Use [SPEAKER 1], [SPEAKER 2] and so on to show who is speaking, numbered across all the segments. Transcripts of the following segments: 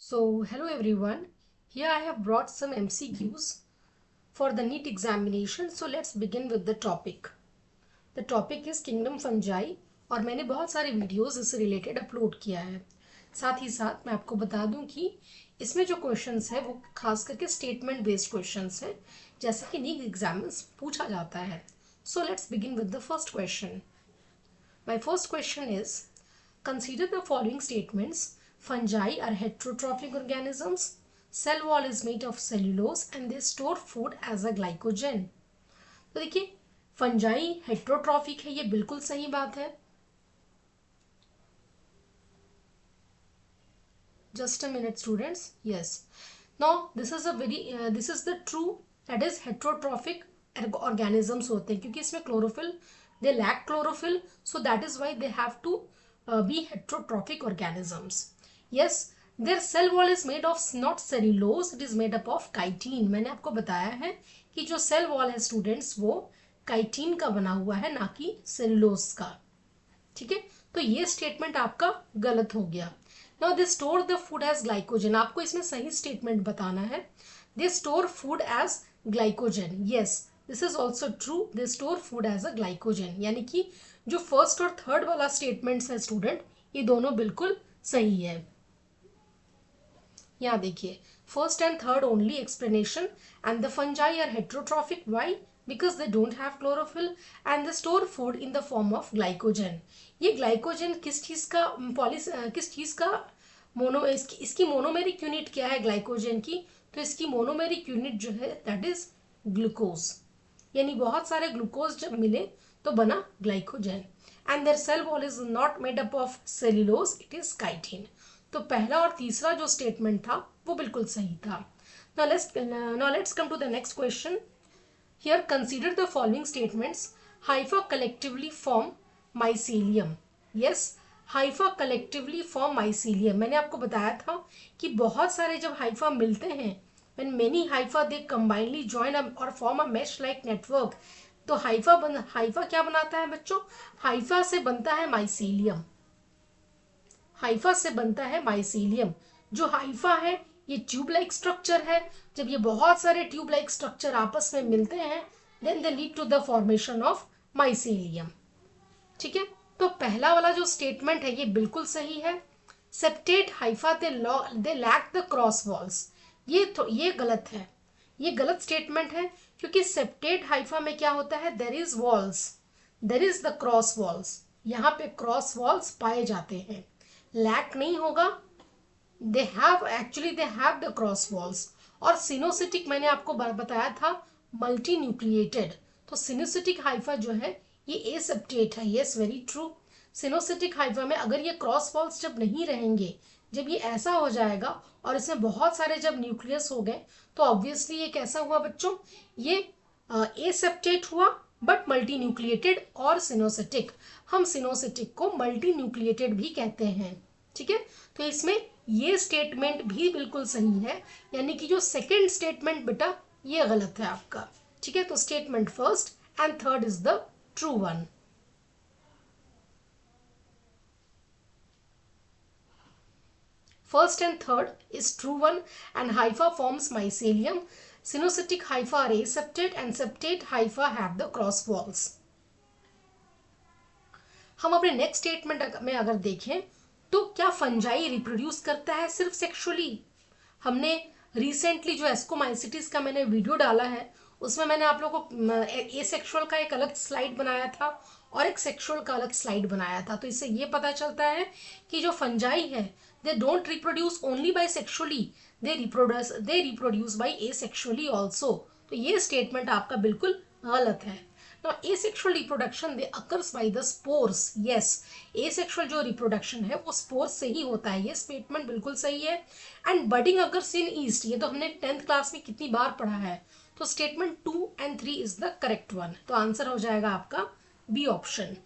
[SPEAKER 1] So, hello everyone. Here I have brought some MCQs for the NEET examination. So, let's begin with the topic. The topic is Kingdom Fungi और मैंने बहुत सारे videos इससे related upload किया है. साथ ही साथ मैं आपको बता दूं कि इसमें जो क्वेश्चंस है वो खास करके स्टेटमेंट बेस्ड क्वेश्चंस है, जैसे कि नीट एग्जाम में पूछा जाता है. So, let's begin with the first question. My first question is, consider the following statements. Fungi are heterotrophic organisms. Cell wall is made of cellulose and they store food as a glycogen. तो देखिए, fungi heterotrophic है, ये बिल्कुल सही बात है. Just a minute, students. Yes. Now this is the true, that is heterotrophic organisms होते हैं, क्योंकि इसमें chlorophyll, they lack chlorophyll, so that is why they have to be heterotrophic organisms. Yes, their cell wall is made of not cellulose, it is made up of chitin. मैंने आपको बताया है कि जो सेल वॉल है students वो chitin का बना हुआ है, ना कि सेलुलोज का. ठीक है, तो ये स्टेटमेंट आपका गलत हो गया. Now they store the food as glycogen. आपको इसमें सही स्टेटमेंट बताना है. They store food as glycogen. Yes, this is also true. They store food as a glycogen. यानी कि जो फर्स्ट और थर्ड वाला स्टेटमेंट है स्टूडेंट, ये दोनों बिल्कुल सही है. यहाँ देखिए, first and third only explanation. And the fungi are heterotrophic. Why? Because they don't have chlorophyll and they store food in the form of glycogen. ये ग्लाइकोजन किस चीज का इसकी मोनोमेरिक यूनिट क्या है ग्लाइकोजन की? तो इसकी मोनोमेरिक यूनिट जो है दैट इज ग्लूकोज. यानी बहुत सारे ग्लूकोज जब मिले तो बना glycogen. And their cell wall is not made up of cellulose, it is chitin. तो पहला और तीसरा जो स्टेटमेंट था वो बिल्कुल सही था. Now let's come to the next question. Here consider the following statements. Hypha collectively form mycelium. Yes, hypha collectively form mycelium. मैंने आपको बताया था कि बहुत सारे जब हाइफा मिलते हैं, when many hypha they combinedly join or form a mesh like network, तो हाइफा क्या बनाता है बच्चों? हाइफा से बनता है माइसीलियम. हाइफा से बनता है माइसीलियम. जो हाइफा है ये ट्यूब लाइक स्ट्रक्चर है. जब ये बहुत सारे ट्यूब लाइक स्ट्रक्चर आपस में मिलते हैं then they lead to the formation of mycelium. ठीक है, तो पहला वाला जो स्टेटमेंट है ये बिल्कुल सही है. Septate hypha they lack the cross walls. ये गलत है. ये गलत स्टेटमेंट है, क्योंकि सेप्टेट हाइफा में क्या होता है? There is walls, there is the cross walls. यहाँ पे क्रॉस वॉल्स पाए जाते हैं. लैक नहीं होगा. They have the cross walls. और सिनोसिटिक मैंने आपको बताया था मल्टी न्यूक्लिएटेड. तो सिनोसिटिक हाइफा जो है ये एसेप्टेट है. Yes, very true. Coenocytic hypha में अगर ये क्रॉस वॉल्स जब नहीं रहेंगे, जब ये ऐसा हो जाएगा और इसमें बहुत सारे जब न्यूक्लियस हो गए, तो ऑब्वियसली ये कैसा हुआ बच्चों? ये एसेप्टेट हुआ बट मल्टी न्यूक्लिएटेड और सिनोसिटिक. हम सिनोसिटिक को मल्टी न्यूक्लिएटेड भी कहते हैं. ठीक है, तो इसमें ये स्टेटमेंट भी बिल्कुल सही है. यानी कि जो सेकंड स्टेटमेंट बेटा ये गलत है आपका. ठीक है, तो statement first and third is the true one. First and third is true one, and hypha forms mycelium. Synocytic hypha are aseptate and septate hypha have the cross walls. हम अपने नेक्स्ट स्टेटमेंट में अगर देखें तो क्या fungi reproduce करता है सिर्फ सेक्सुअली? हमने रिसेंटली जो एस्कोमाइसिटिस का मैंने वीडियो डाला है उसमें मैंने आप लोगों को एसेक्सुअल का एक अलग स्लाइड बनाया था और एक सेक्सुअल का अलग स्लाइड बनाया था. तो इससे ये पता चलता है कि जो फंजाई है they don't reproduce only by sexually, they reproduce by asexually also. तो ये स्टेटमेंट आपका बिल्कुल गलत है. Now, asexual reproduction they occurs by the spores. Yes, asexual जो reproduction है वो spores से ही होता है. ये statement बिल्कुल सही है. And budding occurs in yeast. ये तो हमने 10th क्लास में कितनी बार पढ़ा है. तो statement 2 and 3 is the correct one. तो आंसर हो जाएगा आपका बी ऑप्शन.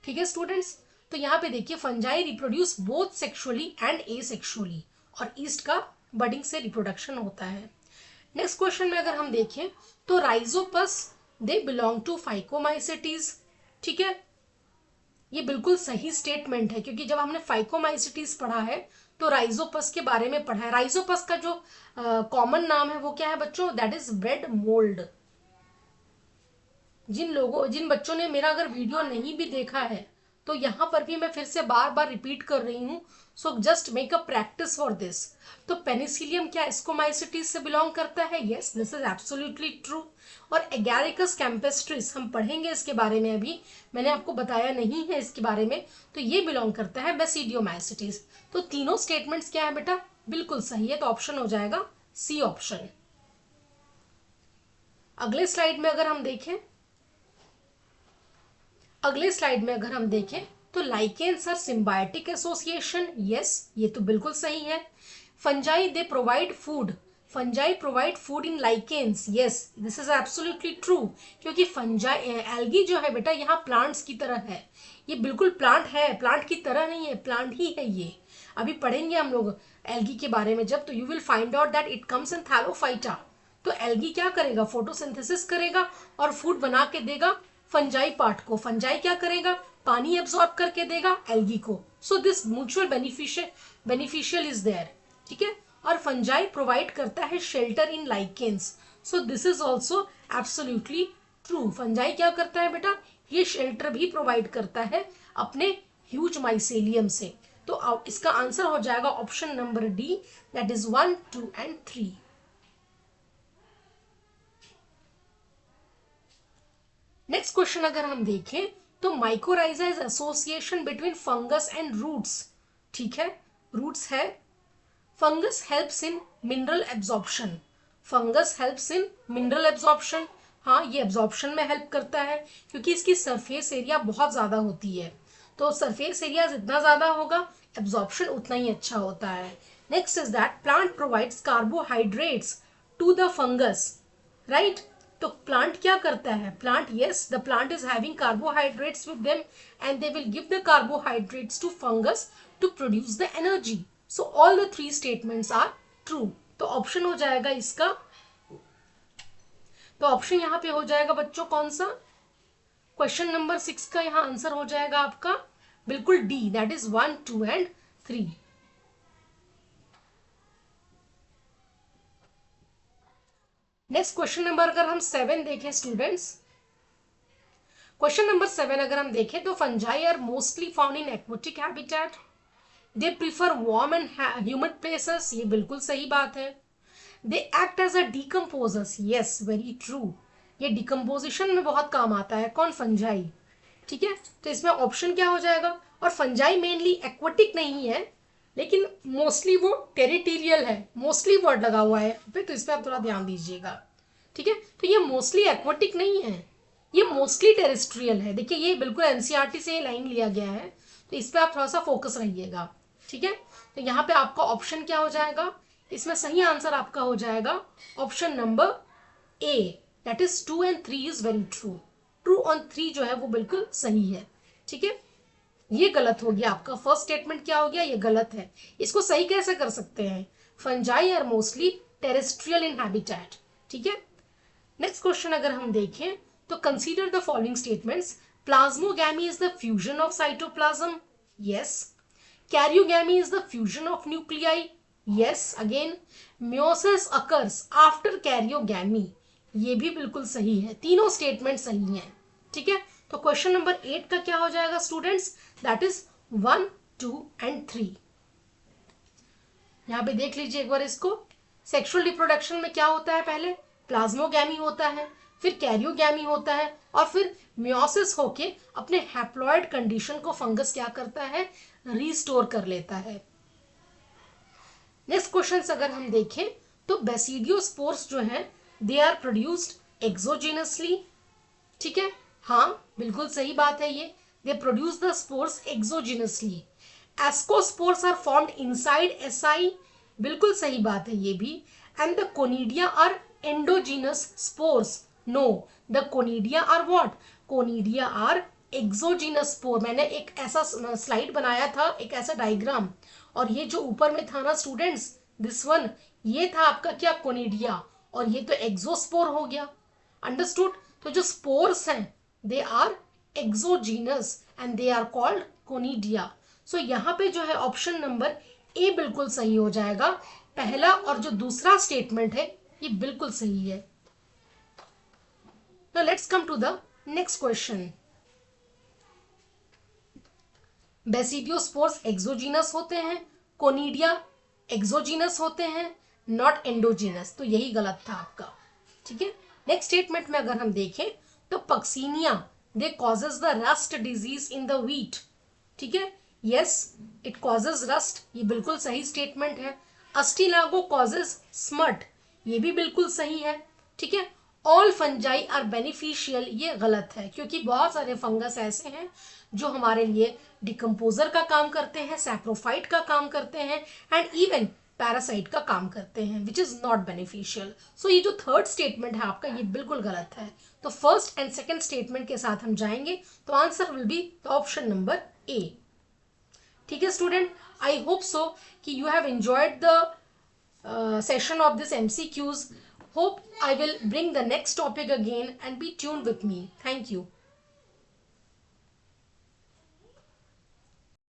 [SPEAKER 1] ठीक है स्टूडेंट्स, तो यहाँ पे देखिए fungi reproduce both sexually and asexually, और ईस्ट का बडिंग से रिप्रोडक्शन होता है. नेक्स्ट क्वेश्चन में अगर हम देखें तो राइजोपस दे बिलोंग टू फाइकोमाइसेटीज. ठीक है, ये बिल्कुल सही स्टेटमेंट है, क्योंकि जब हमने फाइकोमाइसिटीज पढ़ा है तो राइजोपस के बारे में पढ़ा है। राइजोपस का जो कॉमन नाम है वो क्या है बच्चों? That is bread mould. जिन बच्चों ने मेरा अगर वीडियो नहीं भी देखा है तो यहाँ पर भी मैं फिर से बार बार रिपीट कर रही हूँ, so just make a practice for this. तो पेनिसिलियम क्या एस्कोमाइसिटीज से बिलोंग करता है? Yes, this is absolutely true. और एगैरिकस कैम्पेस्ट्रिस हम पढ़ेंगे इसके बारे में, अभी मैंने आपको बताया नहीं है इसके बारे में, तो ये बिलोंग करता है बेसिडियोमाइसिटीज। तो तीनों स्टेटमेंट्स क्या है बेटा? बिल्कुल सही है, तो ऑप्शन हो जाएगा सी ऑप्शन। अगले स्लाइड में अगर हम देखें तो lichens are symbiotic association. Yes, ये तो बिल्कुल सही है। Fungi they provide food. Fungi provide food in lichens. Yes, this is absolutely true, क्योंकि फंजाई एल्गी जो है बेटा यहाँ प्लांट्स की तरह है। ये बिल्कुल प्लांट है, प्लांट की तरह नहीं है, प्लांट ही है ये। अभी पढ़ेंगे हम लोग एल्गी के बारे में जब, तो you will find out that it comes in Thallophyta. तो एल्गी क्या करेगा? फोटोसिंथेसिस करेगा और फूड बना के देगा फंजाई पार्ट को। फंजाई क्या करेगा? पानी एब्सॉर्ब करके देगा एल्गी को। So this mutual beneficial is there, ठीक है। और फंजाई प्रोवाइड करता है shelter in lichens. So this is also absolutely true. Fungi क्या करता है बेटा? ये शेल्टर भी प्रोवाइड करता है अपने ह्यूज माइसेलियम से। तो इसका आंसर हो जाएगा option number D, that is 1, 2 and 3। Next question अगर हम देखें तो mycorrhiza is association between fungus and roots. ठीक है, रूट्स है। Fungus helps in mineral absorption. Fungus helps in mineral absorption. हाँ, ये एब्जॉर्प्शन में हेल्प करता है क्योंकि इसकी सरफेस एरिया बहुत ज़्यादा होती है। तो सरफेस एरिया जितना ज़्यादा होगा एब्जॉर्प्शन उतना ही अच्छा होता है। Next is that plant provides carbohydrates to the fungus, right. तो प्लांट क्या करता है? Plant, yes, the plant is having carbohydrates with them and they will give the carbohydrates to fungus to produce the energy. So all the 3 statements are true. तो option हो जाएगा इसका, तो option यहाँ पे हो जाएगा बच्चों कौन सा? क्वेश्चन नंबर 6 का यहाँ आंसर हो जाएगा आपका बिल्कुल D, that is 1, 2 and 3। Next question number अगर हम 7 देखें स्टूडेंट्स, क्वेश्चन नंबर 7 अगर हम देखें तो fungi are mostly found in aquatic habitat. They prefer warm and humid places. ये बिल्कुल सही बात है। They act as a decomposers. Yes, very true. ये डिकम्पोजिशन में बहुत काम आता है। कौन? फंजाई। ठीक है, तो इसमें ऑप्शन क्या हो जाएगा? और फंजाई मेनली एक्वेटिक नहीं है, लेकिन मोस्टली वो टेरिटोरियल है। मोस्टली वर्ड लगा हुआ है तो इस पर आप थोड़ा ध्यान दीजिएगा, ठीक है। तो ये मोस्टली एक्वेटिक नहीं है, ये मोस्टली टेरेस्ट्रियल है। देखिए ये बिल्कुल एनसीईआरटी से लाइन लिया गया है, तो इस पर आप थोड़ा सा फोकस रहिएगा, ठीक है। तो यहाँ पे आपका ऑप्शन क्या हो जाएगा? इसमें सही आंसर आपका हो जाएगा option number A, that is 2 and 3 is very true. True on 3 जो है वो बिल्कुल सही है, ठीक है। ये गलत हो गया आपका। फर्स्ट स्टेटमेंट क्या हो गया? ये गलत है। इसको सही कैसे कर सकते हैं? Fungi are mostly terrestrial in habitat, ठीक है। नेक्स्ट क्वेश्चन अगर हम देखें तो consider the following statements. Plasmogamy is the fusion of cytoplasm. Yes. Karyogamy is the fusion of nuclei. Yes again. Meiosis occurs after karyogamy. ये भी बिल्कुल सही है। तीनों स्टेटमेंट सही हैं, ठीक है। तो क्वेश्चन नंबर 8 का क्या हो जाएगा स्टूडेंट्स? That is 1, 2 and 3। यहाँ पे देख लीजिए एक बार इसको। सेक्सुअल रिप्रोडक्शन में क्या होता है? पहले प्लाज्मोगैमी होता है, फिर कैरियोगैमी होता है, और फिर मियोसिस होके अपने हैप्लॉइड कंडीशन को फंगस क्या करता है? रिस्टोर कर लेता है। नेक्स्ट क्वेश्चन अगर हम देखें तो बेसिडियोस्पोर्स जो है दे आर प्रोड्यूस्ड एक्सोजेनसली, ठीक है। हाँ, बिल्कुल सही बात है ये। They produce the spores exogenously. Ascospores are formed inside asci. बिल्कुल सही बात है ये भी। And the conidia are endogenous spores. No, the conidia are what? Conidia are exogenous spore. मैंने एक ऐसा स्लाइड बनाया था, एक ऐसा डायग्राम, और ये जो ऊपर में था ना स्टूडेंट्स, दिस वन, ये था आपका क्या? कोनिडिया, और ये तो एक्सोस्पोर हो गया। अंडरस्टूड? तो जो स्पोर्स हैं they are exogenous and they are called conidia. So यहाँ पे जो है ऑप्शन नंबर ए बिल्कुल सही हो जाएगा. पहला और जो दूसरा स्टेटमेंट है ये बिल्कुल सही है. Now let's come to the next question. Basidiospores exogenous होते हैं, कोनिडिया एक्सोजीनस होते हैं, नॉट एंडोजीनस. तो यही गलत था आपका. ठीक है. नेक्स्ट स्टेटमेंट में अगर हम देखें तो puccinia they causes the rust disease in the wheat. ठीक है. Yes, it causes rust. ये बिल्कुल सही स्टेटमेंट है. Ustilago causes smut. ये भी बिल्कुल सही है. ठीक है. All fungi are beneficial. ये गलत है क्योंकि बहुत सारे फंगस ऐसे हैं जो हमारे लिए डिकम्पोजर का काम करते हैं, सैप्रोफाइट का काम करते हैं एंड इवन पैरासाइट का काम करते हैं, विच इज नॉट बेनिफिशियल. सो ये जो थर्ड स्टेटमेंट है आपका ये बिल्कुल गलत है. तो फर्स्ट एंड सेकेंड स्टेटमेंट के साथ हम जाएंगे तो answer will be the option number A. ठीक है स्टूडेंट, आई होप सो कि you have enjoyed the session of this MCQs. Hope I will bring the next topic again and be tuned with me. Thank you.